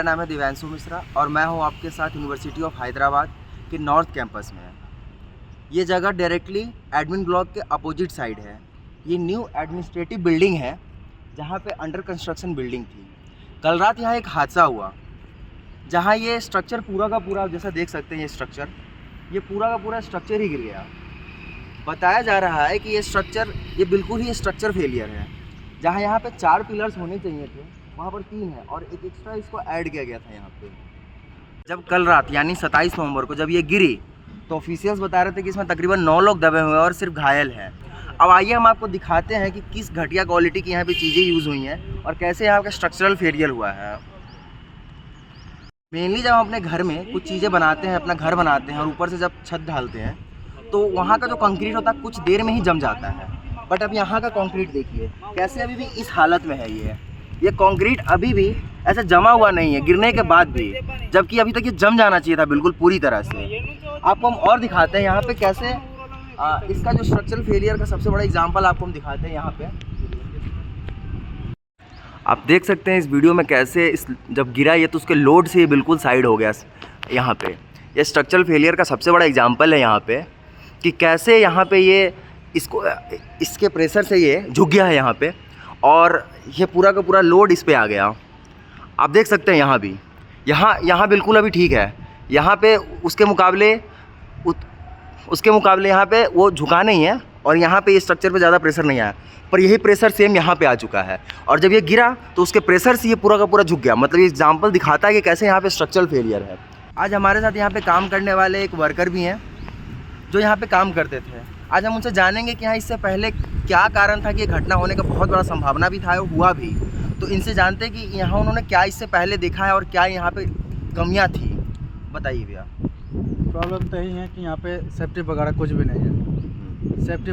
नाम है दिव्यांशु मिश्रा और मैं हूं आपके साथ यूनिवर्सिटी ऑफ हैदराबाद के नॉर्थ कैंपस में। ये जगह डायरेक्टली एडमिन ब्लॉक के अपोजिट साइड है। ये न्यू एडमिनिस्ट्रेटिव बिल्डिंग है जहां पे अंडर कंस्ट्रक्शन बिल्डिंग थी। कल रात यहाँ एक हादसा हुआ जहां ये स्ट्रक्चर पूरा का पूरा, जैसा देख सकते हैं ये पूरा का पूरा स्ट्रक्चर ही गिर गया। बताया जा रहा है कि ये बिल्कुल ही स्ट्रक्चर फेलियर है। जहाँ यहाँ पे 4 पिलर्स होने चाहिए थे वहाँ पर 3 है और एक एक्स्ट्रा इसको ऐड किया गया था यहाँ पे। जब कल रात यानी 27 नवंबर को जब ये गिरी तो ऑफिशियल्स बता रहे थे कि इसमें तकरीबन 9 लोग दबे हुए हैं और सिर्फ घायल हैं। अब आइए हम आपको दिखाते हैं कि किस घटिया क्वालिटी की यहाँ पे चीज़ें यूज़ हुई हैं और कैसे यहाँ का स्ट्रक्चरल फेलियर हुआ है। मेनली जब हम अपने घर में कुछ चीज़ें बनाते हैं, अपना घर बनाते हैं और ऊपर से जब छत ढालते हैं तो वहाँ का जो कंक्रीट होता है कुछ देर में ही जम जाता है। बट अब यहाँ का कंक्रीट देखिए कैसे अभी भी इस हालत में है। ये कंक्रीट अभी भी ऐसा जमा हुआ नहीं है गिरने के बाद भी, जबकि अभी तक ये जम जाना चाहिए था बिल्कुल पूरी तरह से। आपको हम और दिखाते हैं यहाँ पे कैसे इसका जो स्ट्रक्चरल फेलियर का सबसे बड़ा एग्जांपल आपको हम दिखाते हैं। यहाँ पे आप देख सकते हैं इस वीडियो में कैसे जब गिरा ये तो उसके लोड से ये बिल्कुल साइड हो गया। यहाँ पे ये स्ट्रक्चरल फेलियर का सबसे बड़ा एग्जाम्पल है यहाँ पे कि कैसे यहाँ पे ये इसके प्रेशर से ये झुक गया है यहाँ पे और ये पूरा का पूरा लोड इस पे आ गया। आप देख सकते हैं यहाँ भी यहाँ बिल्कुल अभी ठीक है। यहाँ पे उसके मुकाबले यहाँ पे वो झुका नहीं है और यहाँ पे ये स्ट्रक्चर पे ज़्यादा प्रेशर नहीं आया, पर यही प्रेशर सेम यहाँ पे आ चुका है और जब ये गिरा तो उसके प्रेशर से ये पूरा का पूरा झुक गया। मतलब ये एग्जाम्पल दिखाता है कि कैसे यहाँ पे स्ट्रक्चरल फेलियर है। आज हमारे साथ यहाँ पे काम करने वाले एक वर्कर भी हैं जो यहाँ पे काम करते थे। आज हम उनसे जानेंगे कि यहाँ इससे पहले क्या कारण था कि ये घटना होने का बहुत बड़ा संभावना भी था और हुआ भी। तो इनसे जानते हैं कि यहाँ उन्होंने क्या इससे पहले देखा है और क्या यहाँ पे कमियाँ थी। बताइए भैया। प्रॉब्लम तो यही है कि यहाँ पे सेफ्टी वगैरह कुछ भी नहीं है। सेफ्टी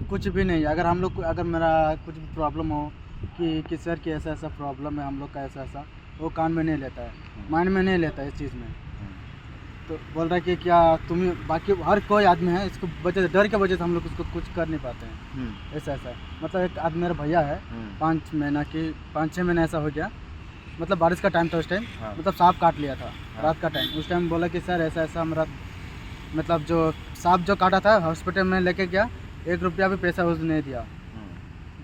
कुछ भी नहीं है। अगर मेरा कुछ भी प्रॉब्लम हो कि सर की ऐसा प्रॉब्लम है, हम लोग का ऐसा वो कान में नहीं लेता है, माइंड में नहीं लेता है इस चीज़ में। तो बोल रहा है कि क्या तुम बाकी हर कोई आदमी है इसको वजह डर के वजह से हम लोग उसको कुछ कर नहीं पाते हैं। ऐसा मतलब एक आदमी मेरा भैया है 5-6 महीने ऐसा हो गया। मतलब बारिश का टाइम था उस टाइम। मतलब सांप काट लिया था रात का टाइम। उस टाइम बोला कि सर ऐसा मेरा मतलब जो सांप जो काटा था हॉस्पिटल में लेके गया, 1 रुपया भी पैसा उसने नहीं दिया।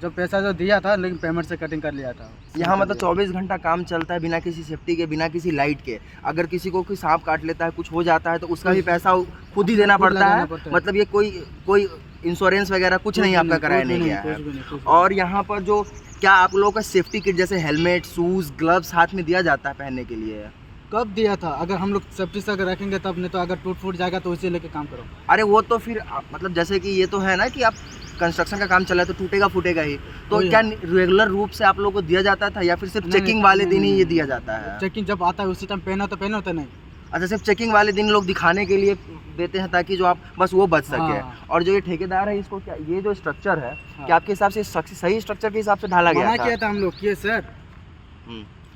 जो पैसा जो दिया था लेकिन पेमेंट से कटिंग कर लिया था। यहाँ मतलब 24 घंटा काम चलता है बिना किसी सेफ्टी के, बिना किसी लाइट के। अगर किसी को कोई सांप काट लेता है, कुछ हो जाता है तो उसका भी पैसा खुद ही देना पड़ता है। मतलब ये कोई इंश्योरेंस वगैरह कुछ नहीं आपका कराया नहीं गया है। और यहाँ पर जो क्या आप लोगों का सेफ्टी किट जैसे हेलमेट, शूज़, ग्लव्स हाथ में दिया जाता है पहनने के लिए? कब दिया था? अगर हम लोग सेफ्टी से अगर रखेंगे तब, नहीं तो अगर टूट फूट जाएगा तो उसे लेके काम करो। अरे वो तो फिर मतलब जैसे कि ये तो है ना कि आप कंस्ट्रक्शन का काम चला है तो टूटेगा फूटेगा ही, तो क्या रेगुलर रूप से आप लोगों को दिया जाता था या फिर सिर्फ चेकिंग वाले दिन ही ये दिया जाता है? चेकिंग जब आता है उसी टाइम पहना तो पहना होता नहीं। अच्छा, सिर्फ चेकिंग वाले दिन लोग दिखाने के लिए देते हैं ताकि जो आप बस वो बच सके। और जो ये ठेकेदार है इसको क्या ये जो स्ट्रक्चर है क्या आपके हिसाब से सही स्ट्रक्चर के हिसाब से ढाला गया था? मना किया था हम लोग किए सर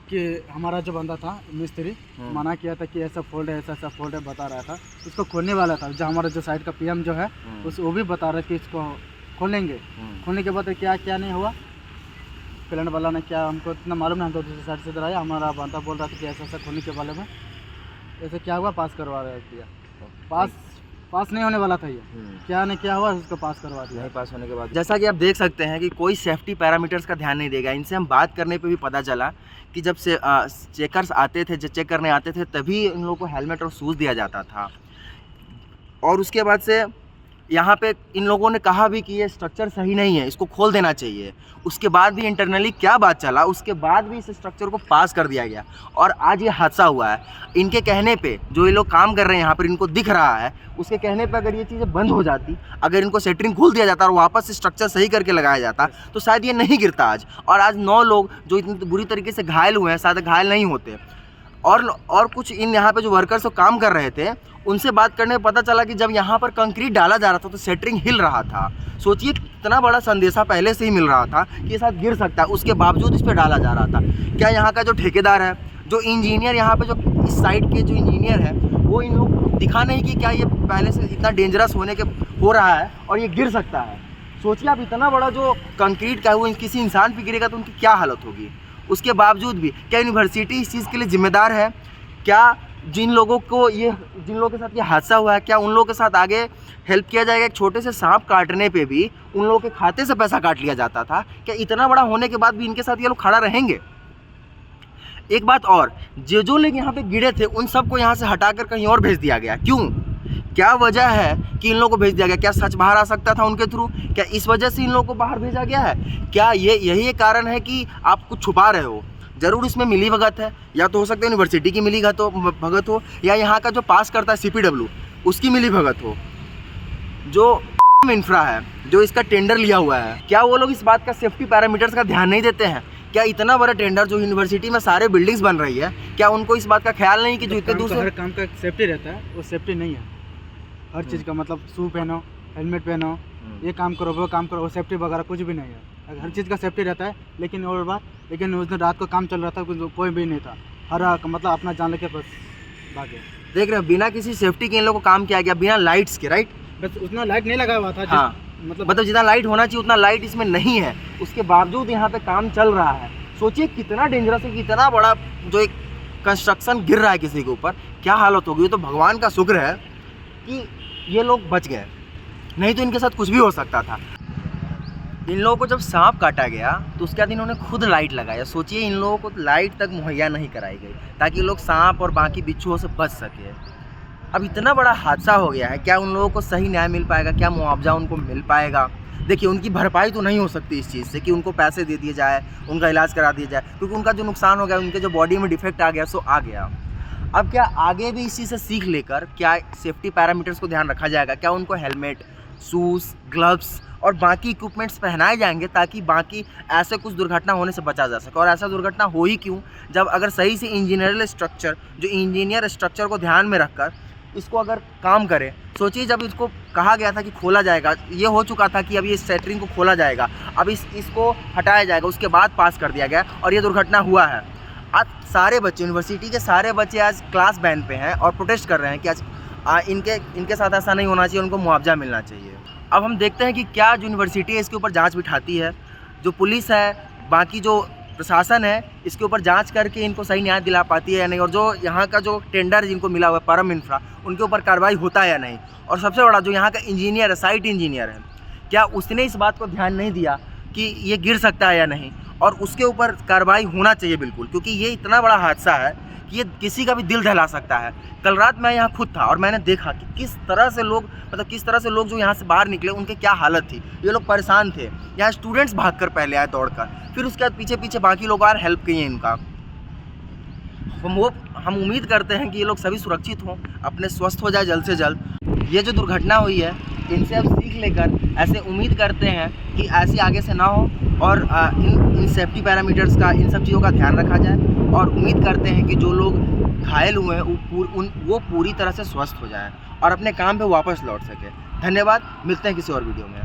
कि हमारा जो बंदा था मिस्त्री मना किया था कि ऐसा फोल्ड है, ऐसा फोल्ड है बता रहा था। उसको खोलने वाला था जो हमारा जो साइड का पीएम जो है वो भी बता रहा है कि इसको खोलेंगे। खोलने के बाद क्या नहीं हुआ। प्लांट वाला ने क्या हमको इतना मालूम नहीं, हम तो दूसरी साइड से इधर आया। हमारा बंदा बोल रहा था कि ऐसा खोलने के बारे में ऐसे क्या हुआ, पास करवा दिया। पास नहीं होने वाला था ये, क्या हुआ उसको पास करवा दिया। नहीं पास होने के बाद जैसा कि आप देख सकते हैं कि कोई सेफ्टी पैरामीटर्स का ध्यान नहीं देगा। इनसे हम बात करने पे भी पता चला कि जब से चेकर्स आते थे, जब चेक करने आते थे तभी इन लोगों को हेलमेट और शूज़ दिया जाता था। और उसके बाद से यहाँ पे इन लोगों ने कहा भी कि ये स्ट्रक्चर सही नहीं है, इसको खोल देना चाहिए। उसके बाद भी इंटरनली क्या बात चला, उसके बाद भी इस स्ट्रक्चर को पास कर दिया गया और आज ये हादसा हुआ है। इनके कहने पे जो ये लोग काम कर रहे हैं यहाँ पर, इनको दिख रहा है, उसके कहने पे अगर ये चीज़ें बंद हो जाती, अगर इनको सेटरिंग खोल दिया जाता और वापस से स्ट्रक्चर सही करके लगाया जाता तो शायद ये नहीं गिरता आज। और आज 9 लोग जो इतनी बुरी तरीके से घायल हुए हैं शायद घायल नहीं होते। और कुछ इन यहाँ पे जो वर्कर्स तो काम कर रहे थे उनसे बात करने में पता चला कि जब यहाँ पर कंक्रीट डाला जा रहा था तो सेटरिंग हिल रहा था। सोचिए कितना बड़ा संदेशा पहले से ही मिल रहा था कि ये शायद गिर सकता है, उसके बावजूद इस पर डाला जा रहा था। क्या यहाँ का जो ठेकेदार है, जो इंजीनियर यहाँ पे जो इस साइड के जो इंजीनियर है, वो इन लोग दिखा नहीं कि क्या ये पहले से इतना डेंजरस हो रहा है और ये गिर सकता है? सोचिए आप, इतना बड़ा जो कंक्रीट का है वो किसी इंसान पे गिरेगा तो उनकी क्या हालत होगी। उसके बावजूद भी क्या यूनिवर्सिटी इस चीज़ के लिए जिम्मेदार है? क्या जिन लोगों के साथ ये हादसा हुआ है, क्या उन लोगों के साथ आगे हेल्प किया जाएगा? एक छोटे से सांप काटने पे भी उन लोगों के खाते से पैसा काट लिया जाता था। क्या इतना बड़ा होने के बाद भी इनके साथ ये लोग खड़ा रहेंगे? एक बात और, जो लोग यहाँ पे गिरे थे उन सबको यहाँ से हटाकर कहीं और भेज दिया गया, क्यों? क्या वजह है कि इन लोगों को भेज दिया गया? क्या सच बाहर आ सकता था उनके थ्रू? क्या इस वजह से इन लोगों को बाहर भेजा गया है? क्या यही एक कारण है कि आप कुछ छुपा रहे हो? ज़रूर इसमें मिली भगत है, या तो हो सकता है यूनिवर्सिटी की मिली भगत हो, या यहाँ का जो पास करता है CPW उसकी मिली भगत हो, जो इंफ्रा है, जो इसका टेंडर लिया हुआ है। क्या वो लोग इस बात का सेफ्टी पैरामीटर्स का ध्यान नहीं देते हैं? क्या इतना बड़ा टेंडर जो यूनिवर्सिटी में सारे बिल्डिंग्स बन रही है, क्या उनको इस बात का ख्याल नहीं कि जो इतने दूसरे हर काम का सेफ्टी रहता है, वो सेफ्टी नहीं है हर चीज़ का। मतलब शू पहनो, हेलमेट पहनो, ये काम करो, वो काम करो, वो सेफ्टी वगैरह कुछ भी नहीं है। हर चीज़ का सेफ्टी रहता है, लेकिन और बात, लेकिन उस दिन रात को काम चल रहा था, कोई भी नहीं था, हर मतलब अपना जान लेके बस भागे। देख रहे हो, बिना किसी सेफ्टी के इन लोगों को काम किया गया, बिना लाइट्स के, राइट? बस उतना लाइट नहीं लगा हुआ था। हाँ, मतलब जितना लाइट होना चाहिए उतना लाइट इसमें नहीं है, उसके बावजूद यहाँ पे काम चल रहा है। सोचिए कितना डेंजरस है, कितना बड़ा जो एक कंस्ट्रक्शन गिर रहा है किसी के ऊपर, क्या हालत होगी। तो भगवान का शुक्र है कि ये लोग बच गए, नहीं तो इनके साथ कुछ भी हो सकता था। इन लोगों को जब सांप काटा गया तो उसके बाद इन्होंने खुद लाइट लगाया। सोचिए इन लोगों को लाइट तक मुहैया नहीं कराई गई ताकि लोग सांप और बाकी बिच्छुओं से बच सके। अब इतना बड़ा हादसा हो गया है, क्या उन लोगों को सही न्याय मिल पाएगा? क्या मुआवजा उनको मिल पाएगा? देखिए, उनकी भरपाई तो नहीं हो सकती इस चीज़ से कि उनको पैसे दे दिए जाए, उनका इलाज करा दिया जाए, क्योंकि उनका जो नुकसान हो गया, उनके जो बॉडी में डिफेक्ट आ गया सो आ गया। अब क्या आगे भी इसी से सीख लेकर क्या सेफ्टी पैरामीटर्स को ध्यान रखा जाएगा? क्या उनको हेलमेट, शूज़, ग्लव्स और बाकी इक्विपमेंट्स पहनाए जाएंगे ताकि बाकी ऐसे कुछ दुर्घटना होने से बचा जा सके? और ऐसा दुर्घटना हो ही क्यों जब अगर सही से इंजीनियर स्ट्रक्चर को ध्यान में रखकर इसको अगर काम करे। सोचिए, जब इसको कहा गया था कि खोला जाएगा, ये हो चुका था कि अब ये शटरिंग को खोला जाएगा, अब इसको हटाया जाएगा, उसके बाद पास कर दिया गया और ये दुर्घटना हुआ है। आज सारे बच्चे, यूनिवर्सिटी के सारे बच्चे आज क्लास बैन पे हैं और प्रोटेस्ट कर रहे हैं कि आज इनके साथ ऐसा नहीं होना चाहिए, उनको मुआवजा मिलना चाहिए। अब हम देखते हैं कि क्या यूनिवर्सिटी है इसके ऊपर जांच बिठाती है, जो पुलिस है, बाकी जो प्रशासन है, इसके ऊपर जांच करके इनको सही न्याय दिला पाती है या नहीं, और जो यहाँ का जो टेंडर जिनको मिला हुआ है परम इंफ्रा, उनके ऊपर कार्रवाई होता है या नहीं। और सबसे बड़ा जो यहाँ का इंजीनियर है, साइट इंजीनियर है, क्या उसने इस बात को ध्यान नहीं दिया कि ये गिर सकता है या नहीं, और उसके ऊपर कार्रवाई होना चाहिए बिल्कुल, क्योंकि ये इतना बड़ा हादसा है कि ये किसी का भी दिल दहला सकता है। कल रात मैं यहाँ खुद था और मैंने देखा कि किस तरह से लोग जो यहाँ से बाहर निकले उनके क्या हालत थी। ये लोग परेशान थे, यहाँ स्टूडेंट्स भागकर पहले आए दौड़कर, फिर उसके बाद पीछे पीछे बाकी लोग और हेल्प किए इनका। हम उम्मीद करते हैं कि ये लोग सभी सुरक्षित हों, अपने स्वस्थ हो जाए जल्द से जल्द। ये जो दुर्घटना हुई है इनसे अब सीख लेकर ऐसे उम्मीद करते हैं कि ऐसी आगे से ना हो, और इन सेफ्टी पैरामीटर्स का, इन सब चीज़ों का ध्यान रखा जाए, और उम्मीद करते हैं कि जो लोग घायल हुए हैं वो पूरी तरह से स्वस्थ हो जाएं और अपने काम पे वापस लौट सके। धन्यवाद, मिलते हैं किसी और वीडियो में।